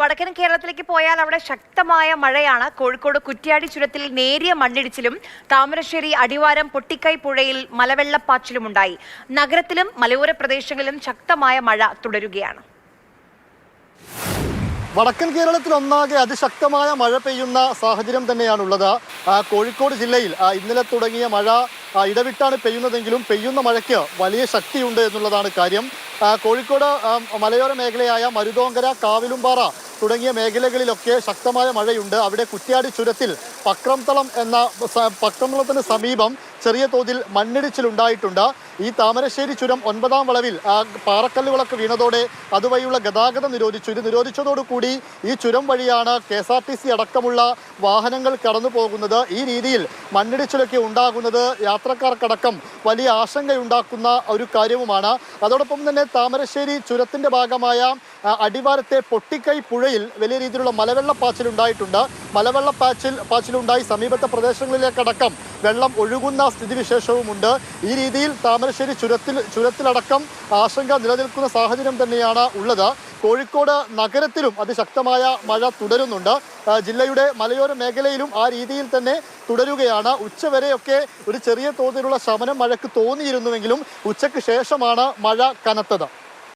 വടക്കൻ കേരളത്തിലേക്ക് പോയാൽ അവിടെ ശക്തമായ മഴയാണ്. കോഴിക്കോട് കുറ്റ്യാടി ചുരത്തിൽ നേരിയ മണ്ണിടിച്ചിലും താമരശ്ശേരി അടിവാരം പൊട്ടിക്കൈ പുഴയിൽ മലവെള്ളപ്പാച്ചിലുമുണ്ടായി. നഗരത്തിലും മലയോര പ്രദേശങ്ങളിലും ശക്തമായ മഴ തുടരുകയാണ്. വടക്കൻ കേരളത്തിൽ ഒന്നാകെ അതിശക്തമായ മഴ പെയ്യുന്ന സാഹചര്യം തന്നെയാണുള്ളത്. കോഴിക്കോട് ജില്ലയിൽ ഇന്നലെ തുടങ്ങിയ മഴ ഇടവിട്ടാണ് പെയ്യുന്നതെങ്കിലും പെയ്യുന്ന മഴയ്ക്ക് വലിയ ശക്തിയുണ്ട് എന്നുള്ളതാണ് കാര്യം. കോഴിക്കോട് മലയോര മേഖലയായ മരുതോങ്കര, കാവിലുംപാറ തുടങ്ങിയ മേഖലകളിലൊക്കെ ശക്തമായ മഴയുണ്ട്. അവിടെ കുറ്റ്യാടി ചുരത്തിൽ പക്രംതളത്തിന് സമീപം ചെറിയ തോതിൽ മണ്ണിടിച്ചിലുണ്ടായിട്ടുണ്ട്. ഈ താമരശ്ശേരി ചുരം 9ാം വളവിൽ പാറക്കല്ലുകളൊക്കെ വീണതോടെ അതുവഴിയുള്ള ഗതാഗതം നിരോധിച്ചു. ഇത് നിരോധിച്ചതോടുകൂടി ഈ ചുരം വഴിയാണ് KSRTC അടക്കമുള്ള വാഹനങ്ങൾ കടന്നു പോകുന്നത്. ഈ രീതിയിൽ മണ്ണിടിച്ചിലൊക്കെ ഉണ്ടാകുന്നത് യാത്രക്കാർക്കടക്കം വലിയ ആശങ്കയുണ്ടാക്കുന്ന ഒരു കാര്യവുമാണ്. അതോടൊപ്പം തന്നെ താമരശ്ശേരി ചുരത്തിന്റെ ഭാഗമായ അടിവാരത്തെ പൊട്ടിക്കൈ പുഴയിൽ വലിയ രീതിയിലുള്ള മലവെള്ളപ്പാച്ചിലുണ്ടായിട്ടുണ്ട്. മലവെള്ളപ്പാച്ചിലുണ്ടായി സമീപത്തെ പ്രദേശങ്ങളിലേക്കടക്കം വെള്ളം ഒഴുകുന്ന സ്ഥിതിവിശേഷവുമുണ്ട്. ഈ രീതിയിൽ താമരശ്ശേരി ചുരത്തിലടക്കം ആശങ്ക നിലനിൽക്കുന്ന സാഹചര്യം തന്നെയാണ് ഉള്ളത്. കോഴിക്കോട് നഗരത്തിലും അതിശക്തമായ മഴ തുടരുന്നുണ്ട്. ജില്ലയുടെ മലയോര മേഖലയിലും ആ രീതിയിൽ തന്നെ തുടരുകയാണ്. ഉച്ചവരെയൊക്കെ ഒരു ചെറിയ തോതിലുള്ള ശമനം മഴയ്ക്ക് തോന്നിയിരുന്നുവെങ്കിലും ഉച്ചയ്ക്ക് ശേഷമാണ് മഴ കനത്തത്.